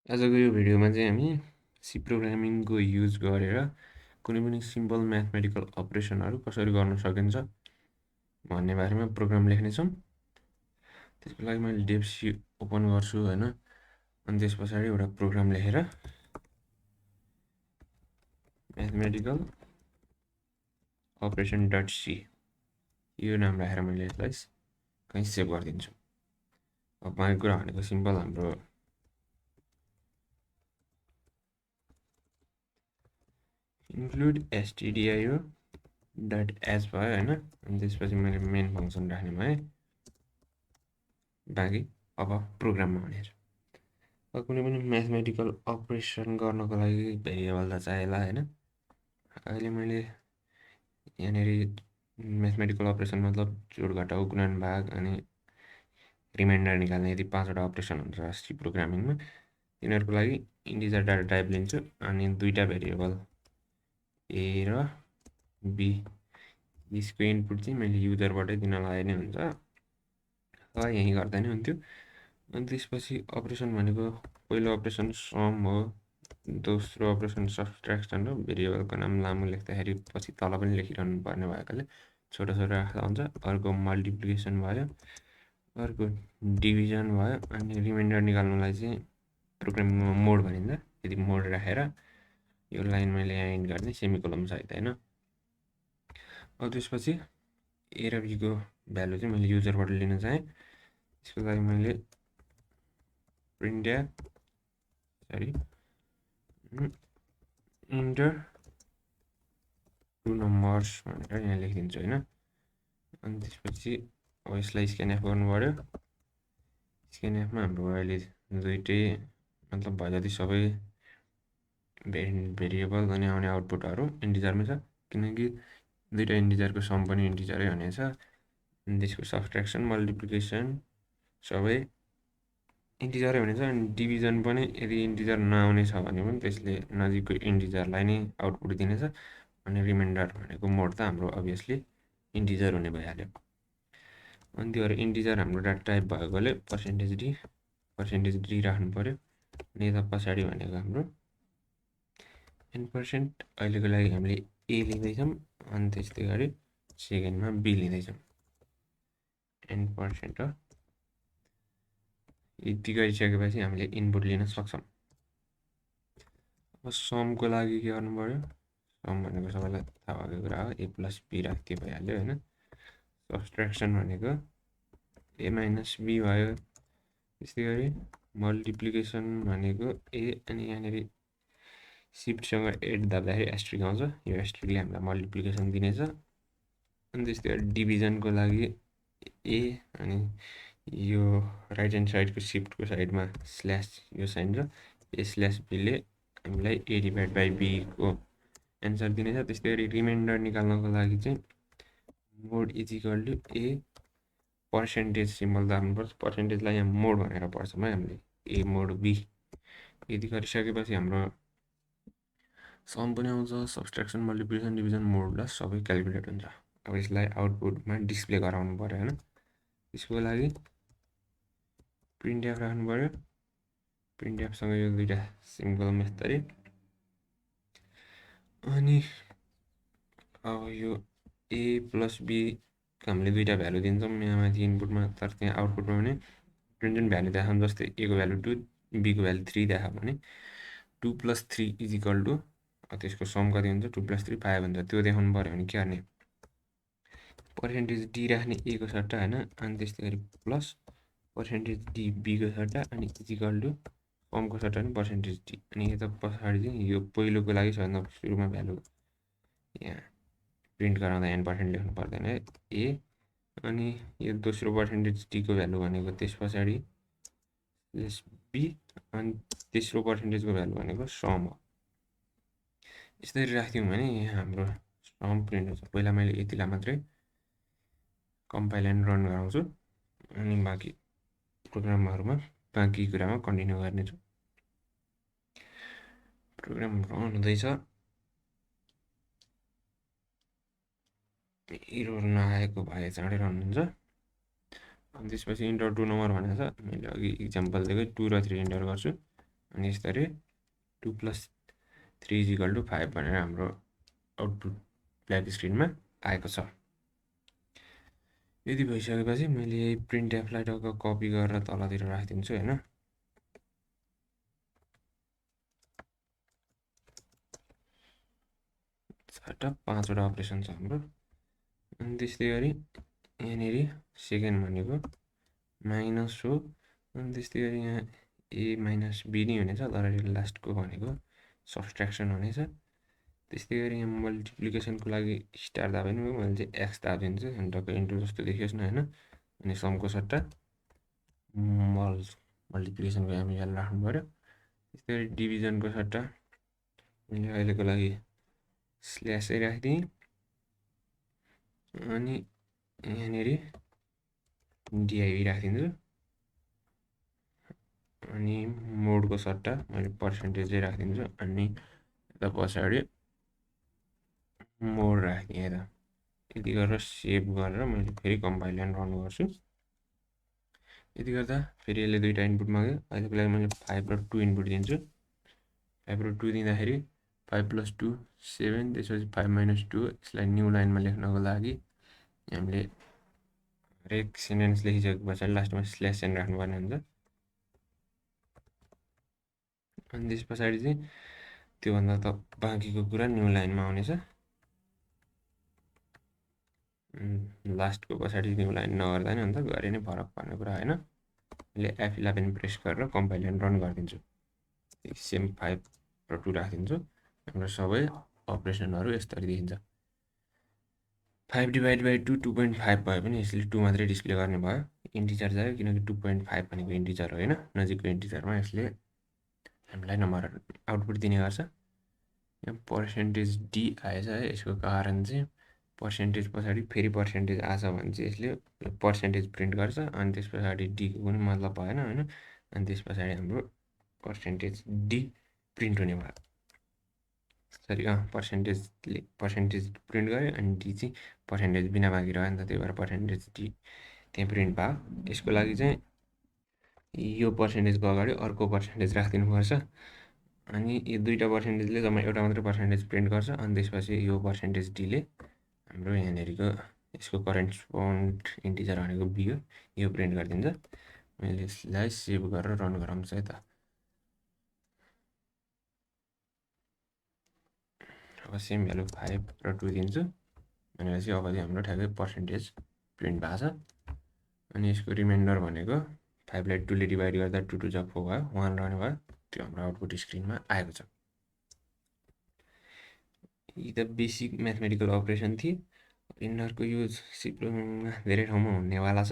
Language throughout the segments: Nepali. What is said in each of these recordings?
आजको यो भिडियोमा चाहिँ हामी सी प्रोग्रामिङको युज गरेर कुनै पनि सिम्पल म्याथमेटिकल अपरेसनहरू कसरी गर्न सकिन्छ भन्ने बारेमा प्रोग्राम लेख्नेछौँ। त्यसको लागि मैले डेभ सी ओपन गर्छु हैन, अनि त्यस पछाडि एउटा प्रोग्राम लेखेर म्याथमेटिकल अपरेसन डट सी यो नाम राखेर मैले यसलाई कहीँ सेभ गरिदिन्छु। अब बाँकी कुरा भनेको सिम्पल हाम्रो इन्क्लुड stdio डट एच भयो हैन, अनि त्यसपछि मैले मेन फङ्सन राख्ने भएँ। बाँकी अब प्रोग्राममा हुनेछ। अब कुनै पनि म्याथमेटिकल अपरेसन गर्नको लागि भेरिएबल त चाहिएला हैन। अहिले मैले यहाँनिर म्याथमेटिकल अपरेसन मतलब जोड घटाउ गुणन भाग अनि रिमाइन्डर निकाल्ने यदि 5वटा अपरेसन हुन्छ सी प्रोग्रामिङमा। तिनीहरूको लागि इन्टिजर डाटा टाइप लिन्छु अनि दुईटा भेरिएबल ए र बी। यसको इनपुट चाहिँ मैले युजरबाटै दिन लगाए नै हुन्छ, यहीँ गर्दा नै हुन्थ्यो। अनि त्यसपछि अपरेसन भनेको पहिलो अपरेसन सम हो, दोस्रो अपरेसन सबट्र्याक्सन हो। भेरिएबलको नाम लामो लेख्दाखेरि पछि तल पनि लेखिरहनु पर्ने भएकोले छोटो छोटो राख्दा हुन्छ। अर्को मल्टिप्लिकेसन भयो, अर्को डिभिजन भयो, अनि रिमाइन्डर निकाल्नुलाई चाहिँ प्रोग्रामिङमा मोड भनिन्छ। यदि मोड राखेर यो लाइन मैले यहाँ इन्ड गर्ने सेमिकोलन सहित हैन। अब त्यसपछि ए र बीको भ्यालु चाहिँ मैले युजरबाट लिन चाहेँ। त्यसको लागि मैले प्रिन्ट इन्टर टु नम्बर्स भनेर यहाँ लेखिदिन्छु हैन। अनि त्यसपछि अब यसलाई स्क्यानएफ गर्नु पर्यो। स्क्यानएफमा हाम्रो अहिले दुईटै मतलब भयो जति सबै भेरिएबल अनि आउने आउटपुटहरू इन्टिजरमै छ, किनकि दुईटा इन्टिजरको सम पनि इन्टिजरै हुनेछ। अनि त्यसको सबट्र्याक्सन मल्टिप्लिकेसन सबै इन्टिजरै हुनेछ। अनि डिभिजन पनि यदि इन्टिजर नआउने छ भने पनि त्यसले नजिकको इन्टिजरलाई नै आउटपुट दिनेछ। अनि रिमाइन्डर भनेको मोड त हाम्रो अभियसली इन्टिजर हुने भइहाल्यो। अनि त्यो इन्टिजर हाम्रो डाटा टाइप भएकोले पर्सेन्टेज डी राख्नु पर्यो। अनि यता पछाडि भनेको हाम्रो n%। अहिलेको लागि हामीले ए लिँदैछौँ, अनि त्यस्तै गरी सेकेन्डमा बी लिँदैछौँ। n% हो। यति गरिसकेपछि हामीले इनपुट लिन सक्छौँ। अब समको लागि के गर्नु पर्यो? सम भनेको सबैलाई थाहा भएको कुरा हो, ए प्लस बी राख्दै भइहाल्यो हैन। सबट्र्याक्सन भनेको ए माइनस बी भयो। त्यस्तै गरी मल्टिप्लिकेसन भनेको ए अनि यहाँनिर सिफ्टसँग एड दाब्दाखेरि एस्ट्रिक आउँछ, यो एस्ट्रिकले हामीलाई मल्टिप्लिकेसन दिनेछ। अनि त्यस्तै गरी डिभिजनको लागि ए अनि यो राइट ह्यान्ड साइडको सिफ्टको साइडमा स्ल्यास यो साइन छ, ए स्ल्यास बीले हामीलाई ए डिभाइड बाई बीको एन्सर दिनेछ। त्यस्तै गरी रिमाइन्डर निकाल्नको लागि चाहिँ mod is equal to A percentage symbol राख्नुपर्छ। पर्सेन्टेजलाई यहाँ मोड भनेर पढ्छौँ है हामीले, ए मोड बी। यदि गरिसकेपछि हाम्रो सम पनि आउँछ, सबट्र्याक्सन मल्टिप्लिकेसन डिभिजन मोडुलस सबै क्यालकुलेट हुन्छ। अब यसलाई आउटपुटमा डिस्प्ले गराउनु पर्यो हैन। त्यसको लागि प्रिन्टएफ राख्नु पर्यो। प्रिन्टएफसँग यो दुईटा सिम्पल मेथड। अनि अब यो ए प्लस बी हामीले दुईटा भ्यालु दिन्छौँ यहाँ माथि इनपुटमा, तर त्यहाँ आउटपुटमा भने जुन भ्यालु देखाउँ, जस्तै ए को भ्यालु 2 बी को भ्यालु 3 देखायो भने 2 + 3 इज इक्वल टु त्यसको सम कति हुन्छ 2 + 3 5 हुन्छ। त्यो देखाउनु पर्यो भने के गर्ने, पर्सेन्टेज डी राख्ने ए को सट्टा हैन, अनि त्यस्तै गरी प्लस पर्सेन्टेज डी बी को सट्टा अनि इज इक्वल टु समको सट्टा पनि पर्सेन्टेज डी। अनि यता पछाडि चाहिँ यो पहिलोको लागि सबभन्दा सुरुमा भ्यालु यहाँ प्रिन्ट गराउँदा n% लेख्नु पर्दैन है, ए। अनि यो दोस्रो पर्सेन्टेज डीको भ्यालु भनेको त्यस पछाडि बी, अनि तेस्रो पर्सेन्टेजको भ्यालु भनेको सम हो। यसरी राख्थ्यौँ भने यहाँ हाम्रो सम प्रिन्ट हुन्छ। पहिला मैले यतिलाई मात्रै कम्पाइल एन्ड रन गराउँछु, अनि बाँकी प्रोग्रामहरूमा बाँकी कुरामा कन्टिन्यू गर्नेछु। प्रोग्राम रन हुँदैछ, एरर नआएको भए चाँडै रन हुन्छ। अनि त्यसपछि इन्टर टु नम्बर भनेको छ, मैले अघि इक्जाम्पल दिएको 2 र 3 इन्टर गर्छु। अनि यस्तरी 2 + 3 = 5 भनेर हाम्रो आउटपुट ब्ल्याक स्क्रिनमा आएको छ। यदि भइसकेपछि मैले यही प्रिन्ट एफलाई टक्क कपी गरेर तलतिर राखिदिन्छु होइन। चारवटा 5वटा अपरेसन छ हाम्रो। अनि त्यस्तै गरी यहाँनिर सेकेन्ड भनेको माइनस हो। अनि त्यस्तै गरी यहाँ ए माइनस बी नै हुनेछ, तर लास्टको भनेको सब्सट्र्याक्सन हुनेछ। त्यस्तै गरी यहाँ मल्टिप्लिकेसनको लागि स्टार दाबेन, मैले चाहिँ एक्स दाबिदिन्छु अनि टक्क इन्टु जस्तो देखियोस् न होइन। अनि समको सट्टा मल्टिप्लिकेसनको हामी याद राख्नु पऱ्यो। त्यस्तै गरी डिभिजनको सट्टा मैले अहिलेको लागि स्ल्यासै राखिदिएँ। अनि यहाँनिर डिआइभी राखिदिन्छु। अनि मोडको सट्टा मैले पर्सेन्टेजै राखिदिन्छु। अनि यता पछाडि मोड राखिदिएँ यता। यति गरेर सेभ गरेर मैले फेरि कम्पाइल एन्ड रन गर्छु। यति गर्दा फेरि यसले 2टा इनपुट माग्यो। अहिलेको लागि मैले 5 र 2 इनपुट दिन्छु। 5 र 2 दिँदाखेरि 5 + 2 7, त्यसपछि 5 - 2। यसलाई न्यू लाइनमा लेख्नको लागि हामीले हरेक सेन्टेन्स लेखिसके पछाडि लास्टमा स्ल्यास एन राख्नुपर्ने हुन्छ। अनि त्यस पछाडि चाहिँ त्योभन्दा त बाँकीको कुरा न्यू लाइनमा आउनेछ। लास्टको पछाडि न्यू लाइन नगर्दा नि अन्त गरे नै फरक पर्ने कुरा होइन। मैले F11 प्रेस गरेर कम्पाइल एन्ड रन गरिदिन्छु। सेम 5 र 2 राखिदिन्छु। हाम्रो सबै अपरेसनहरू यसरी देखिन्छ। 5 / 2 2.5 भयो भने यसले 2 मात्रै डिस्प्ले गर्ने भयो। इन्टिजर चाहियो किनकि 2.5 भनेको इन्टिजर होइन, नजिकको इन्टिजरमा यसले हामीलाई नम्बर आउटपुट दिने गर्छ। यहाँ पर्सेन्टेज डी आएछ है। यसको कारण चाहिँ पर्सेन्टेज पछाडि फेरि पर्सेन्टेज आछ भने चाहिँ यसले पर्सेन्टेज प्रिन्ट गर्छ। अनि त्यस पछाडि डीको कुनै मतलब भएन होइन। अनि त्यस पछाडि हाम्रो पर्सेन्टेज डी प्रिन्ट हुने भयो। सरी पर्सेन्टेजले पर्सेन्टेज प्रिन्ट गर्यो अनि डी चाहिँ पर्सेन्टेज बिना बाँकी रह्यो नि त, त्यही भएर पर्सेन्टेज डी त्यहाँ प्रिन्ट भयो। यसको लागि चाहिँ यो पर्सेन्टेजको अगाडि अर्को पर्सेन्टेज राखिदिनुपर्छ। अनि यो 2टा पर्सेन्टेजले जम्मा एउटा मात्रै पर्सेन्टेज प्रिन्ट गर्छ। अनि त्यसपछि यो पर्सेन्टेज डीले हाम्रो यहाँनिरको यसको करेस्पोन्ड इन्टिजर भनेको बी हो, यो प्रिन्ट गरिदिन्छ। मैले यसलाई सेभ गरेर रन गराउँछु है त। अब सेम भ्यालु 5 र 2 दिन्छु भनेपछि अब चाहिँ हाम्रो ठ्याक्कै पर्सेन्टेज प्रिन्ट भएको छ। अनि यसको रिमाइन्डर भनेको 5 लाई 2 ले डिभाइड गर्दा 2 2 जा 4 भयो, 1 रहने भयो। त्यो हाम्रो आउटपुट स्क्रिनमा आएको छ। यी त बेसिक म्याथमेटिकल अपरेसन थिए। यिनीहरूको युज सी प्रोग्रामिङमा धेरै ठाउँमा हुनेवाला छ,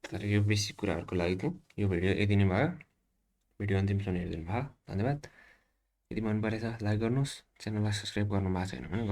तर यो बेसिक कुराहरूको लागि चाहिँ यो भिडियो यति नै भयो। भिडियो अन्तिमसम्म हेरिदिनु भयो, धन्यवाद। यदि मन परेछ लाइक गर्नुहोस्, च्यानललाई सब्सक्राइब गर्नु भएको छैन भने